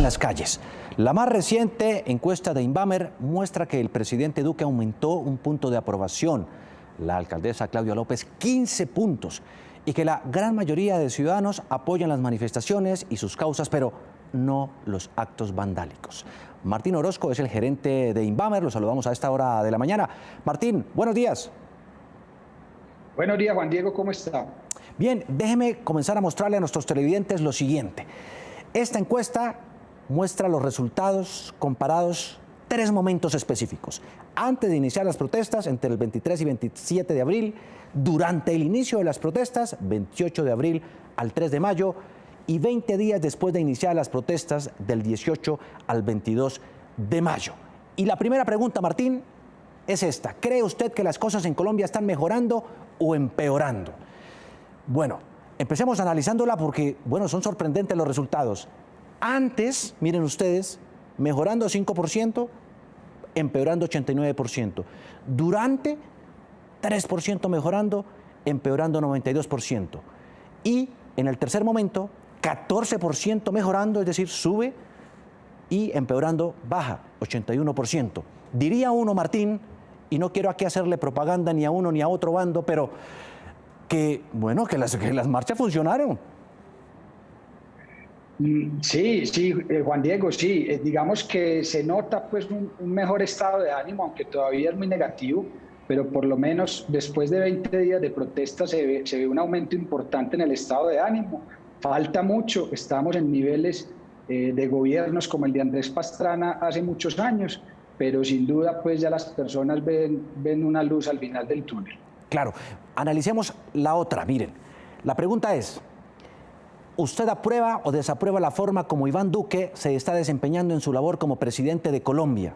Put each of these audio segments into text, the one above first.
las calles. La más reciente encuesta de Inbamer muestra que el presidente Duque aumentó un punto de aprobación, la alcaldesa Claudia López 15 puntos, y que la gran mayoría de ciudadanos apoyan las manifestaciones y sus causas, pero no los actos vandálicos. Martín Orozco es el gerente de Inbamer, lo saludamos a esta hora de la mañana. Martín, buenos días. Buenos días, Juan Diego, ¿cómo está? Bien, déjeme comenzar a mostrarle a nuestros televidentes lo siguiente. Esta encuesta muestra los resultados comparados 3 momentos específicos. Antes de iniciar las protestas, entre el 23 y 27 de abril, durante el inicio de las protestas, 28 de abril al 3 de mayo, y 20 días después de iniciar las protestas, del 18 al 22 de mayo. Y la primera pregunta, Martín, es esta. ¿Cree usted que las cosas en Colombia están mejorando o empeorando? Bueno, empecemos analizándola porque, bueno, son sorprendentes los resultados. Antes, miren ustedes, mejorando 5%, empeorando 89%. Durante, 3% mejorando, empeorando 92%. Y en el tercer momento, 14% mejorando, es decir, sube, y empeorando, baja, 81%. Diría uno, Martín, y no quiero aquí hacerle propaganda ni a uno ni a otro bando, pero que, bueno, que las marchas funcionaron. Sí, Juan Diego, sí. Digamos que se nota pues un mejor estado de ánimo, aunque todavía es muy negativo, pero por lo menos después de 20 días de protesta se ve un aumento importante en el estado de ánimo. Falta mucho, estamos en niveles de gobiernos como el de Andrés Pastrana hace muchos años, pero sin duda pues ya las personas ven una luz al final del túnel. Claro, analicemos la otra, miren, la pregunta es, ¿usted aprueba o desaprueba la forma como Iván Duque se está desempeñando en su labor como presidente de Colombia?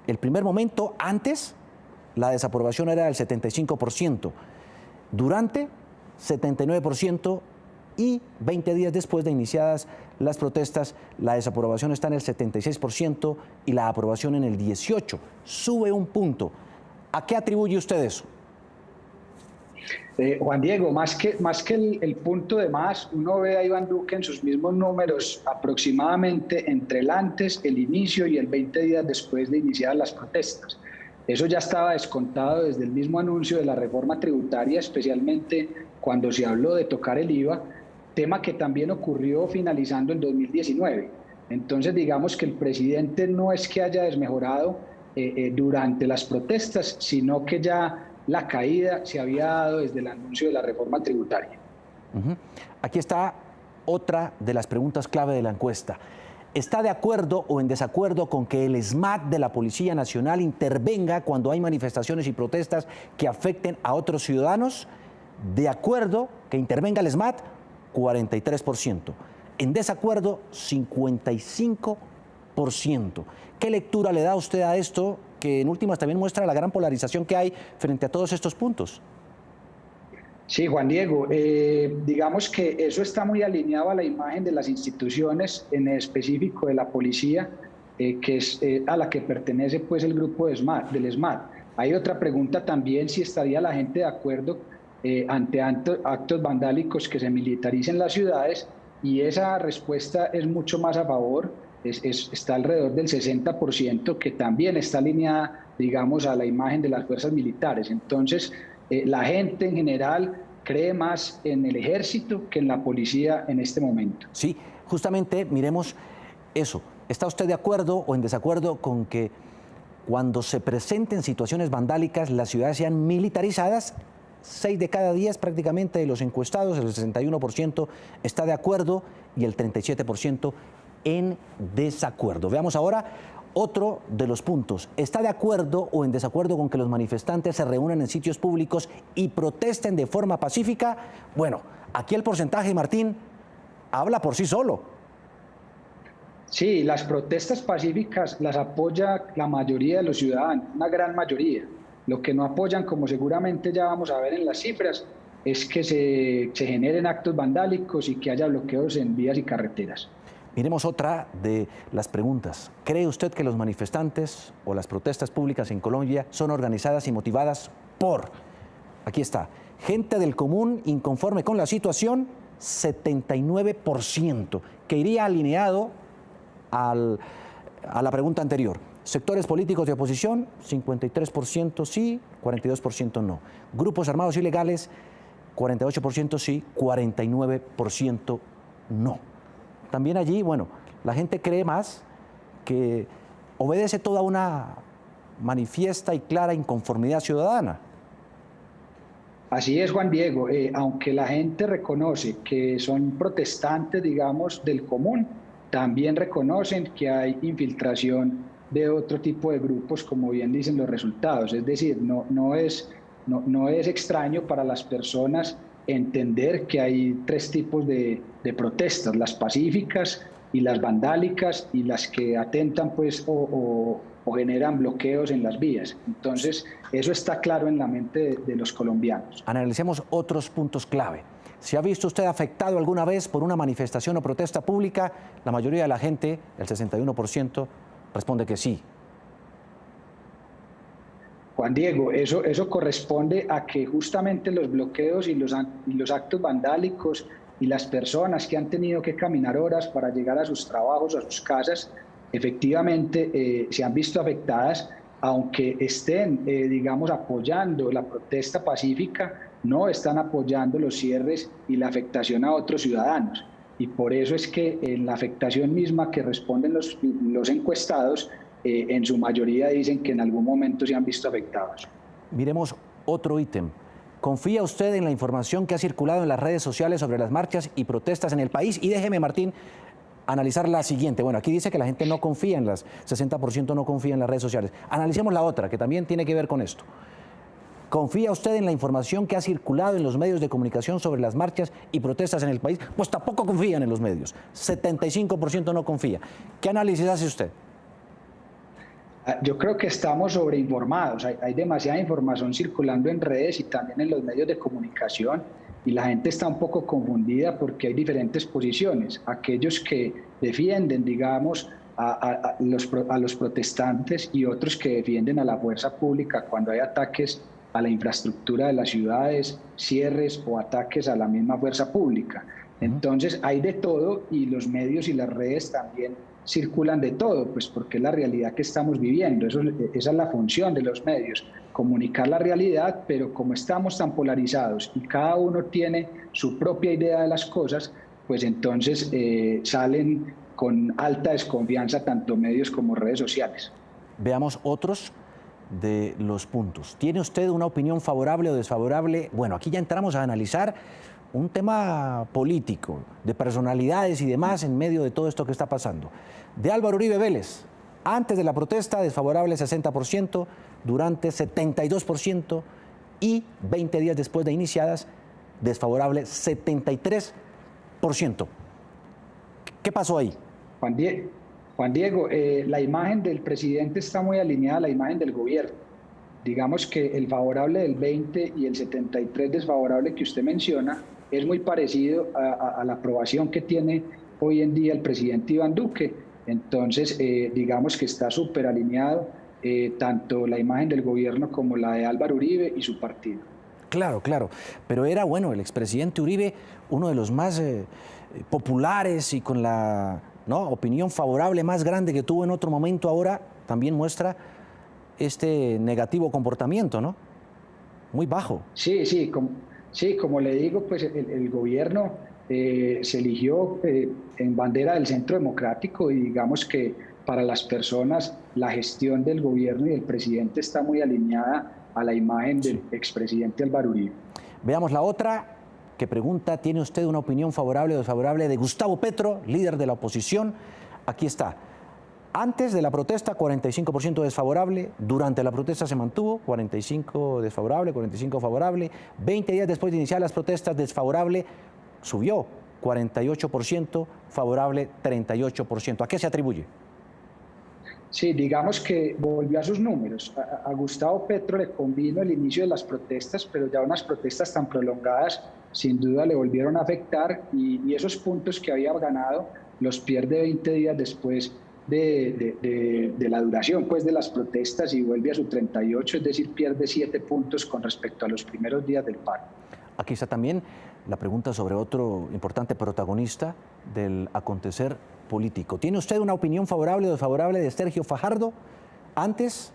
El primer momento, antes, la desaprobación era del 75%, durante, 79%, y 20 días después de iniciadas las protestas, la desaprobación está en el 76% y la aprobación en el 18%. Sube un punto. ¿A qué atribuye usted eso? Juan Diego, más que el punto de más, uno ve a Iván Duque en sus mismos números aproximadamente entre el antes, el inicio y el 20 días después de iniciar las protestas. Eso ya estaba descontado desde el mismo anuncio de la reforma tributaria, especialmente cuando se habló de tocar el IVA, tema que también ocurrió finalizando el 2019. Entonces, digamos que el presidente no es que haya desmejorado durante las protestas, sino que ya la caída se había dado desde el anuncio de la reforma tributaria. Aquí está otra de las preguntas clave de la encuesta. ¿Está de acuerdo o en desacuerdo con que el SMAT de la Policía Nacional intervenga cuando hay manifestaciones y protestas que afecten a otros ciudadanos? De acuerdo que intervenga el SMAT, 43%. En desacuerdo, 55%. ¿Qué lectura le da usted a esto, que en últimas también muestra la gran polarización que hay frente a todos estos puntos? Sí, Juan Diego, digamos que eso está muy alineado a la imagen de las instituciones, en específico de la policía, que es a la que pertenece pues el grupo del SMAT. Hay otra pregunta también, si estaría la gente de acuerdo ante actos vandálicos que se militaricen las ciudades, y esa respuesta es mucho más a favor. Está alrededor del 60%, que también está alineada, digamos, a la imagen de las fuerzas militares. Entonces, la gente en general cree más en el ejército que en la policía en este momento. Sí, justamente miremos eso. ¿Está usted de acuerdo o en desacuerdo con que cuando se presenten situaciones vandálicas las ciudades sean militarizadas? 6 de cada 10 prácticamente de los encuestados, el 61% está de acuerdo y el 37% en desacuerdo. Veamos ahora otro de los puntos. ¿Está de acuerdo o en desacuerdo con que los manifestantes se reúnan en sitios públicos y protesten de forma pacífica? Bueno, aquí el porcentaje, Martín, habla por sí solo. Sí, las protestas pacíficas las apoya la mayoría de los ciudadanos, una gran mayoría. Lo que no apoyan, como seguramente ya vamos a ver en las cifras, es que se generen actos vandálicos y que haya bloqueos en vías y carreteras. Miremos otra de las preguntas. ¿Cree usted que los manifestantes o las protestas públicas en Colombia son organizadas y motivadas por, aquí está, gente del común inconforme con la situación? 79%, que iría alineado a la pregunta anterior. Sectores políticos de oposición, 53% sí, 42% no. Grupos armados ilegales, 48% sí, 49% no. También allí, bueno, la gente cree más que obedece toda una manifiesta y clara inconformidad ciudadana. Así es, Juan Diego. Aunque la gente reconoce que son protestantes, digamos, del común, también reconocen que hay infiltración de otro tipo de grupos, como bien dicen los resultados. Es decir, no es extraño para las personas entender que hay tres tipos de protestas: las pacíficas y las vandálicas, y las que atentan pues o generan bloqueos en las vías. Entonces, eso está claro en la mente de los colombianos. Analicemos otros puntos clave. ¿Se ha visto usted afectado alguna vez por una manifestación o protesta pública? La mayoría de la gente, el 61%, responde que sí. Juan Diego, eso corresponde a que justamente los bloqueos y los actos vandálicos y las personas que han tenido que caminar horas para llegar a sus trabajos, a sus casas, efectivamente se han visto afectadas, aunque estén, digamos, apoyando la protesta pacífica, no están apoyando los cierres y la afectación a otros ciudadanos. Y por eso es que en la afectación misma que responden los encuestados, en su mayoría dicen que en algún momento se han visto afectados. Miremos otro ítem. ¿Confía usted en la información que ha circulado en las redes sociales sobre las marchas y protestas en el país? Y déjeme, Martín, analizar la siguiente. Bueno, aquí dice que la gente no confía en las, 60% no confía en las redes sociales. Analicemos la otra, que también tiene que ver con esto. ¿Confía usted en la información que ha circulado en los medios de comunicación sobre las marchas y protestas en el país? Pues tampoco confían en los medios. 75% no confía. ¿Qué análisis hace usted? Yo creo que estamos sobreinformados. Hay demasiada información circulando en redes y también en los medios de comunicación, y la gente está un poco confundida porque hay diferentes posiciones. Aquellos que defienden, digamos, a los protestantes, y otros que defienden a la fuerza pública cuando hay ataques a la infraestructura de las ciudades, cierres o ataques a la misma fuerza pública. Entonces hay de todo, y los medios y las redes también circulan de todo, pues porque es la realidad que estamos viviendo. Esa es la función de los medios, comunicar la realidad, pero como estamos tan polarizados y cada uno tiene su propia idea de las cosas, pues entonces salen con alta desconfianza tanto medios como redes sociales. Veamos otros de los puntos. ¿Tiene usted una opinión favorable o desfavorable? Bueno, aquí ya entramos a analizar un tema político, de personalidades y demás en medio de todo esto que está pasando. De Álvaro Uribe Vélez, antes de la protesta, desfavorable 60%, durante 72%, y 20 días después de iniciadas, desfavorable 73%. ¿Qué pasó ahí? Juan Diego, la imagen del presidente está muy alineada a la imagen del gobierno. Digamos que el favorable del 20 y el 73 desfavorable que usted menciona es muy parecido a la aprobación que tiene hoy en día el presidente Iván Duque. Entonces, digamos que está súper alineado tanto la imagen del gobierno como la de Álvaro Uribe y su partido. Claro, claro, pero era, bueno, el expresidente Uribe uno de los más populares y con la opinión favorable más grande que tuvo en otro momento. Ahora también muestra este negativo comportamiento, ¿no? Muy bajo. Sí, como le digo, pues el gobierno se eligió en bandera del centro democrático, y digamos que para las personas la gestión del gobierno y del presidente está muy alineada a la imagen del expresidente Álvaro Uribe. Veamos la otra, que pregunta: ¿tiene usted una opinión favorable o desfavorable de Gustavo Petro, líder de la oposición? Aquí está. Antes de la protesta, 45% desfavorable. Durante la protesta se mantuvo, 45 desfavorable, 45 favorable. 20 días después de iniciar las protestas, desfavorable subió, 48%, favorable 38%. ¿A qué se atribuye? Sí, digamos que volvió a sus números. A Gustavo Petro le convino el inicio de las protestas, pero ya unas protestas tan prolongadas sin duda le volvieron a afectar, y esos puntos que había ganado los pierde 20 días después de la duración pues de las protestas, y vuelve a su 38, es decir, pierde 7 puntos con respecto a los primeros días del paro. Aquí está también la pregunta sobre otro importante protagonista del acontecer político. ¿Tiene usted una opinión favorable o desfavorable de Sergio Fajardo? Antes,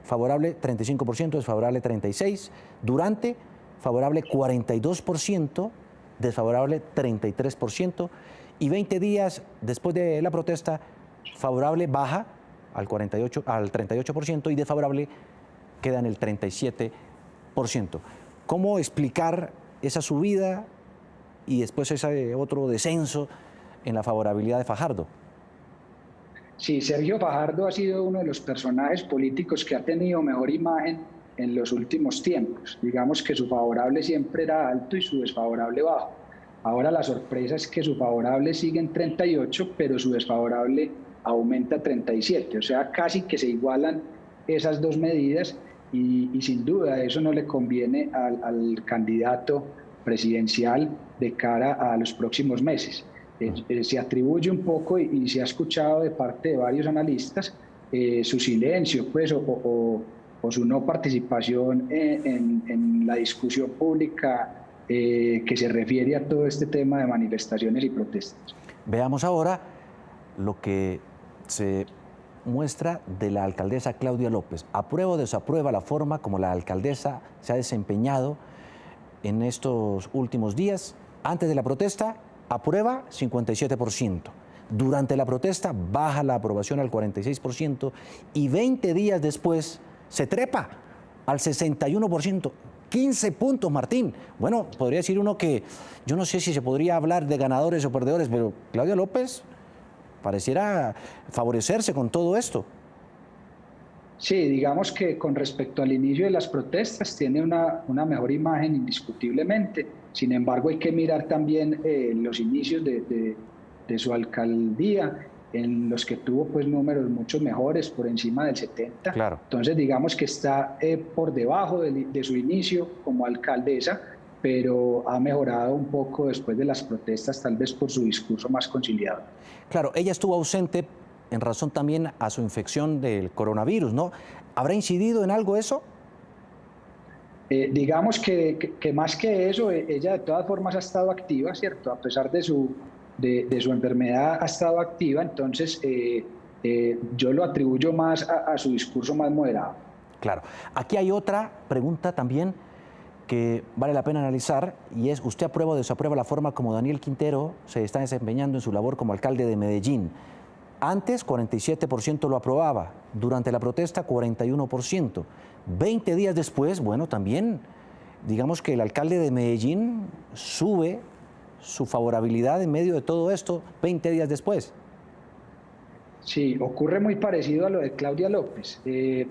favorable 35%, desfavorable 36%. Durante, favorable 42%, desfavorable 33%. Y 20 días después de la protesta, favorable baja al 38% y desfavorable queda en el 37%. ¿Cómo explicar esa subida y después ese otro descenso en la favorabilidad de Fajardo? Sí, Sergio Fajardo ha sido uno de los personajes políticos que ha tenido mejor imagen en los últimos tiempos. Digamos que su favorable siempre era alto y su desfavorable bajo. Ahora la sorpresa es que su favorable sigue en 38, pero su desfavorable aumenta a 37. O sea, casi que se igualan esas dos medidas y sin duda eso no le conviene al candidato presidencial de cara a los próximos meses. Se atribuye un poco y se ha escuchado de parte de varios analistas su silencio pues, o su no participación en la discusión pública que se refiere a todo este tema de manifestaciones y protestas. Veamos ahora lo que se muestra de la alcaldesa Claudia López. ¿Aprueba o desaprueba la forma como la alcaldesa se ha desempeñado en estos últimos días? Antes de la protesta, aprueba 57%. Durante la protesta baja la aprobación al 46% y 20 días después se trepa al 61%. 15 puntos, Martín. Bueno, podría decir uno que yo no sé si se podría hablar de ganadores o perdedores, pero Claudia López pareciera favorecerse con todo esto. Sí, digamos que con respecto al inicio de las protestas tiene una mejor imagen indiscutiblemente. Sin embargo, hay que mirar también los inicios de su alcaldía, en los que tuvo pues números mucho mejores, por encima del 70%. Claro. Entonces, digamos que está por debajo de su inicio como alcaldesa, pero ha mejorado un poco después de las protestas, tal vez por su discurso más conciliador. Claro, ella estuvo ausente en razón también a su infección del coronavirus, ¿no? ¿Habrá incidido en algo eso? Digamos que más que eso, ella de todas formas ha estado activa, ¿cierto? A pesar de su enfermedad ha estado activa, entonces yo lo atribuyo más a su discurso más moderado. Claro. Aquí hay otra pregunta también que vale la pena analizar y es, ¿usted aprueba o desaprueba la forma como Daniel Quintero se está desempeñando en su labor como alcalde de Medellín? Antes 47% lo aprobaba, durante la protesta 41%. 20 días después, bueno, también digamos que el alcalde de Medellín sube su favorabilidad en medio de todo esto 20 días después. Sí, ocurre muy parecido a lo de Claudia López.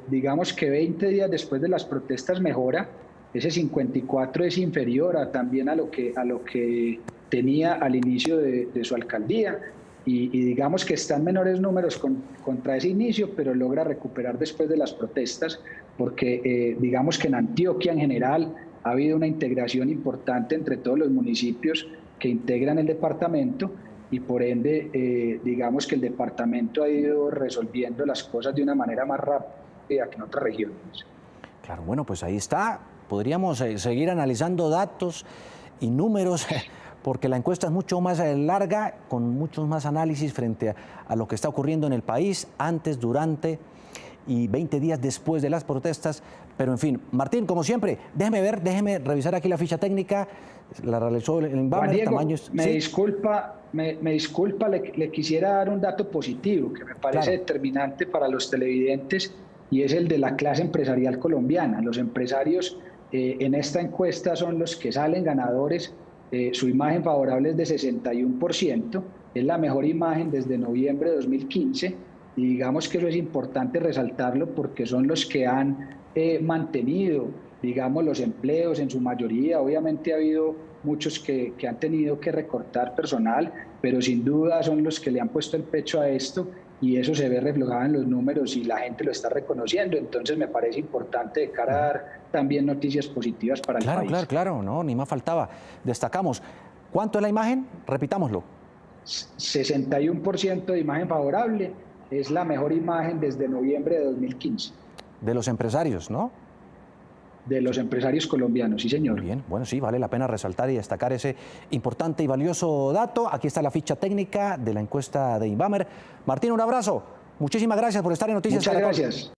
Digamos que 20 días después de las protestas mejora, ese 54 es inferior también a lo que tenía al inicio de su alcaldía y digamos que está en menores números contra ese inicio, pero logra recuperar después de las protestas porque digamos que en Antioquia en general ha habido una integración importante entre todos los municipios que integran el departamento y por ende digamos que el departamento ha ido resolviendo las cosas de una manera más rápida que en otras regiones. Claro, bueno, pues ahí está. Podríamos seguir analizando datos y números porque la encuesta es mucho más larga, con muchos más análisis frente a lo que está ocurriendo en el país antes, durante y 20 días después de las protestas. Pero en fin, Martín, como siempre, déjeme revisar aquí la ficha técnica, la realizó el Inbamer, Diego, tamaños... me disculpa, le quisiera dar un dato positivo que me parece determinante para los televidentes y es el de la clase empresarial colombiana. Los empresarios en esta encuesta son los que salen ganadores. Su imagen favorable es de 61%, es la mejor imagen desde noviembre de 2015 y digamos que eso es importante resaltarlo porque son los que han mantenido, digamos, los empleos en su mayoría. Obviamente ha habido muchos que han tenido que recortar personal, pero sin duda son los que le han puesto el pecho a esto y eso se ve reflejado en los números y la gente lo está reconociendo. Entonces me parece importante de cara a dar también noticias positivas para el país. Claro, no, ni más faltaba. Destacamos. ¿Cuánto es la imagen? Repitámoslo. 61% de imagen favorable, es la mejor imagen desde noviembre de 2015. De los empresarios, ¿no? de los empresarios colombianos, sí señor. Muy bien, bueno, sí, vale la pena resaltar y destacar ese importante y valioso dato. Aquí está la ficha técnica de la encuesta de Inbamer. Martín, un abrazo. Muchísimas gracias por estar en Noticias Muchas Caracol. gracias.